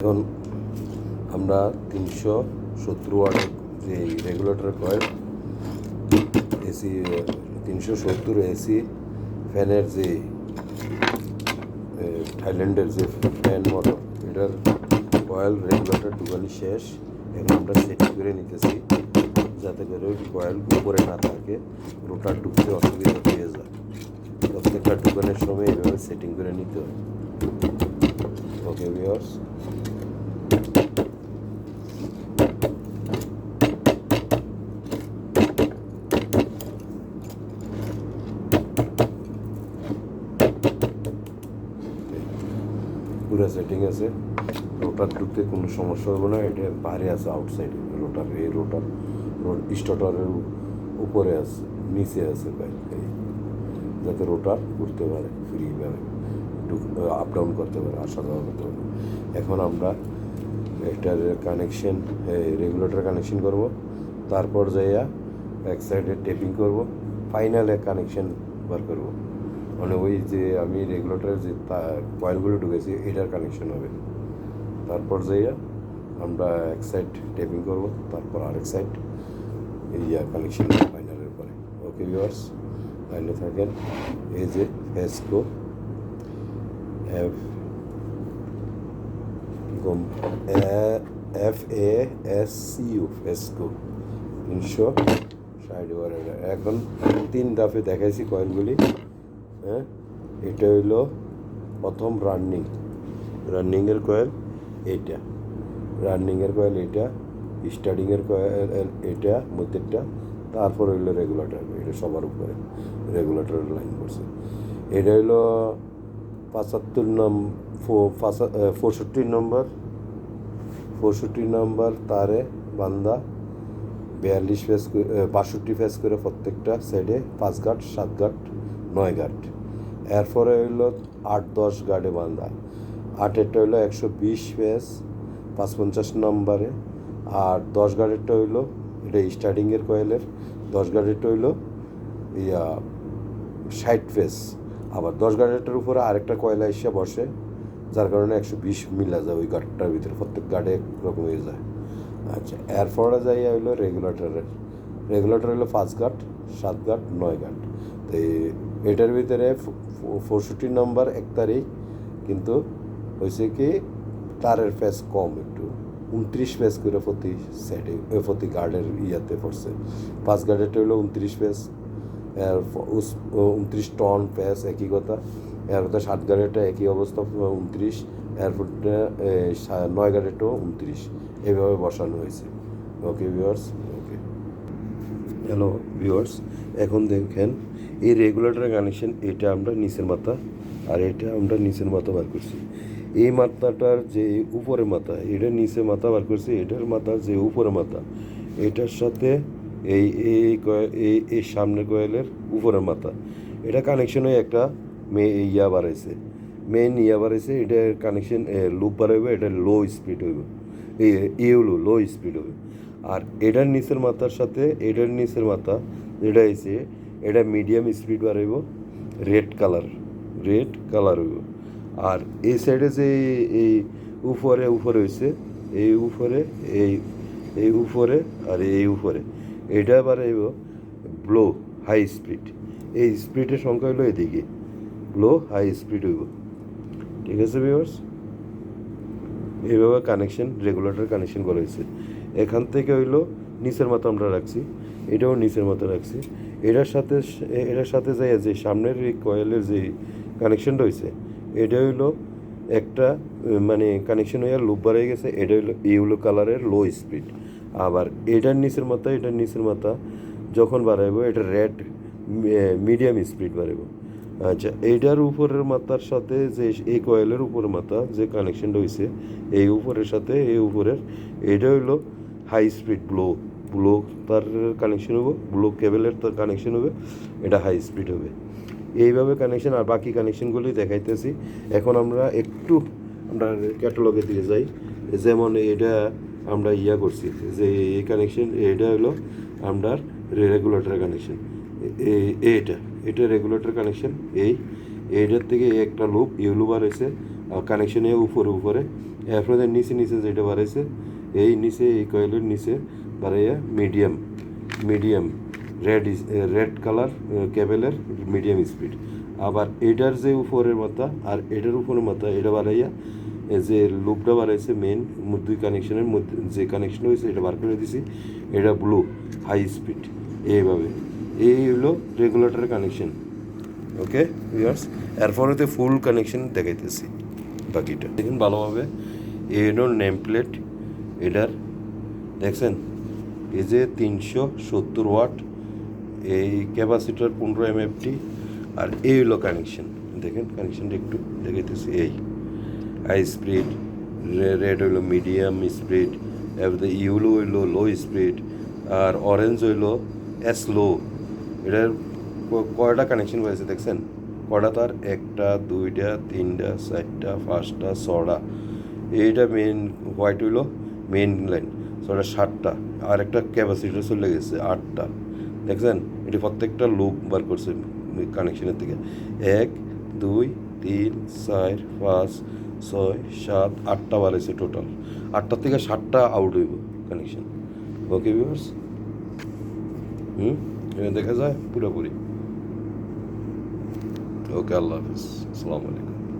এখন আমরা 370 ওয়াটের যে রেগুলেটর কয়েল এসি 370 এসি ফ্যানের যে থাইল্যান্ডের যে ফ্যান মোটর এটার কয়েল রেগুলেটর ঢুকানি শেষ। এখন আমরা সেটিং করে নিতেছি যাতে করে কয়েল উপরে না থাকে, রোটার ঢুকতে অসুবিধা হয়ে যায়। প্রত্যেকটা ঢুকানোর সময় এইভাবে সেটিং করে নিতে হয়। ওকে ভিউয়ার্স, পুরো সেটিং আছে, রোটার ঢুকতে কোনো সমস্যা হবে না। এটা বাইরে আছে, আউটসাইডে রোটার। এই রোটার স্টার্টারের উপরে আছে, নিচে আছে এই, যাতে রোটার ঘুরতে পারে, ফ্রিভাবে আপ ডাউন করতে পারে, আসা যাওয়া করতে পারে। এখন আমরা এটার কানেকশন, রেগুলেটর কানেকশন করব, তারপর যাইয়া এক সাইডে টেপিং করব, ফাইনালে কানেকশন বার করব। মানে ওই যে আমি রেগুলেটরের যে কয়েলগুলো ঢুকেছি এটার কানেকশন হবে। তারপর যাইয়া আমরা এক সাইড টেপিং করব, তারপর আরেক সাইড কানেকশন ফাইনালের পরে। ওকে ভিউয়ার্স, লাইনে থাকেন। এই যে ফেসকো FASCU ফেসকো 360 ওয়াট। এখন 3 ধাপে দেখাইছি কয়েলগুলি। হ্যাঁ, এটা হইলো প্রথম রানিংয়ের কয়েল, এইটা রানিংয়ের কয়েল, এইটা স্টার্টিংয়ের কয়েল, এটা মধ্যেরটা। তারপর হইলো রেগুলেটর, এটা সবার উপরে রেগুলেটরের লাইন করছে। এটা হইলো 65 নম্বর তারে বান্দা 42 ফেস 65 ফেস করে প্রত্যেকটা সাইডে 5 গাঁট, 7 গাঁট, 9 গাঁট। এরপরে হইলো 8-10 গাঁটে বান্ধা। 8-এরটা হইলো 120 ফেস 55 নম্বরে। আর 10 গাঁটেরটা হইলো, এটা স্টার্টিংয়ের কয়েলের 10 গাঁটেরটা হইলো 60 ফেস। আবার 10 গাঁটেরটার উপরে আরেকটা কয়লা এসে বসে, যার কারণে 120 মিলা যায় ওই গাঁটটার ভিতরে, প্রত্যেক গাঁটে একরকম হয়ে যায়। আচ্ছা, এরপরে যাই হইলো রেগুলেটর হইলো 5 গাঁট, 7 গাঁট, 9 গাঁট। তো এটার ভিতরে 65 নম্বর 1 তারিখ কিন্তু হয়েছে কি তারের ফেস কম একটু, 29 ফেস করে প্রতি সাইডে, প্রতি গার্ডের ইয়াতে পড়ছে। 5 গার্ডেরটা হইলো 29 ফেস, 29 টন ফেস, একই কথা। এর কথা 7 গার্ডেরটা একই অবস্থা, 29। এরপরটা 9 গার্ডেরটাও 29, এইভাবে বসানো হয়েছে। ওকে ভিউয়ার্স, ওকে। হ্যালো ভিউয়ার্স, এখন দেখেন এই রেগুলেটরের কানেকশন, এটা আমরা নিচের মাথা, আর এটা আমরা নিচের মাথা বার করছি। এই মাথাটার যে উপরে মাথা, এটা নিচে মাথা বার করছি, এটার মাথার যে উপরে মাথা, এটার সাথে এই এই এই সামনের কয়েলের উপরের মাথা, এটা কানেকশন হয়ে একটা বাড়াইছে, মেইন বাড়াইছে। এটার কানেকশন লুপ বাড়াইবে, এটা লো স্পিড হইব, হলো লো স্পিড হবে। আর এটার নিচের মাথার সাথে এটার নিচের মাথা যেটা হয়েছে, এটা মিডিয়াম স্পিড বাড়াইব, রেড কালার হইব। আর এই সাইডে যে এই উপরে হয়েছে, এই উপরে এই উপরে আর এই উপরে, এটা বাড়াইব ব্লো হাই স্পিড। এই স্পিডের সংখ্যা হইলো এদিকে, ব্লো হাই স্পিড হইব। ঠিক আছে ভিউয়ার্স, এইভাবে রেগুলেটর কানেকশন করা হয়েছে। এখান থেকে হইলো নিচের মাথা আমরা রাখছি, এটাও নিচের মাথা রাখছি। এটার সাথে যাই যে সামনের এই কয়েলের যে কানেকশনটা হয়েছে, এটা হইলো একটা মানে কানেকশন হয়ে লুপ বাড়িয়ে গেছে। এটা হইলো ইউলো কালারের লো স্পিড। আবার এটার নিচের মাথা যখন বাড়াইব, এটা রেড মিডিয়াম স্পিড বাড়াইব। আচ্ছা, এইটার উপরের মাথার সাথে যে এই কয়েলের উপরের মাথা যে কানেকশনটা হয়েছে, এই উপরের সাথে এই উপরের, এটা হইলো হাই স্পিড ব্লো তার কানেকশন হবে, ব্লো কেবেলের তার কানেকশন হবে, এটা হাই স্পিড হবে। এইভাবে কানেকশন, আর বাকি কানেকশনগুলি দেখাইতেছি। এখন আমরা ক্যাটালগে দিয়ে যাই। যেমন এটা আমরা করছি যে এই কানেকশন, এটা হলো আমরা রেগুলেটর কানেকশন। এটা রেগুলেটর কানেকশন। এইটার থেকে একটা লুপ বার হয়েছে, আর কানেকশনে উপরে এরপরে নিচে নিচে যেটা বাড়াইছে এই নিচে এই কয়েলের নিচে বাড়াইয়া মিডিয়াম রেড কালার কেবেলের মিডিয়াম স্পিড। আবার এটার যে উপরের মাথা আর এটার উপরের মাথা এটা বাড়াইয়া যে লুপটা বাড়াইছে মেন দুই কানেকশনের মধ্যে যে কানেকশন হয়েছে এটা বার করে দিছি, এটা ব্লু হাই স্পিড। এইভাবে এই হলো রেগুলেটরের কানেকশন। ওকে ভিউয়ার্স, এরপরেতে ফুল কানেকশন দেখাইতেছি বাকিটা দেখুন ভালোভাবে। এই হলো নেম প্লেট এটার, দেখছেন এই যে 370 ওয়াট এই ক্যাপাসিটার 15 এমএফটি। আর এই হলো কানেকশন, দেখেন কানেকশনটা একটু দেখাইতেছি। এই হাই স্পিড, রেড হইলো মিডিয়াম স্পিড, এরপরে ইউলো হইলো লো স্পিড, আর অরেঞ্জ হইলো স্লো। এটার কয়টা কানেকশন হয়েছে দেখছেন, কয়টা তার 1টা 2টা 3টা 4টা 5টা 6টা। এইটা মেন হোয়াইট হইলো মেইন লাইন, ছয়টা 7টা। আর একটা ক্যাপাসিটার চলে গেছে 8টা, দেখছেন এটি প্রত্যেকটা লুপ বার করছে কানেকশনের থেকে। 1 2 3 4 5 6 7 8টা বাড়াইছে টোটাল। 8টার থেকে 7টা আউট হইব কানেকশন। ওকে ভিউয়ার্স, এখানে দেখা যায় পুরোপুরি। ওকে, আল্লাহ হাফিজ, আসসালামু আলাইকুম।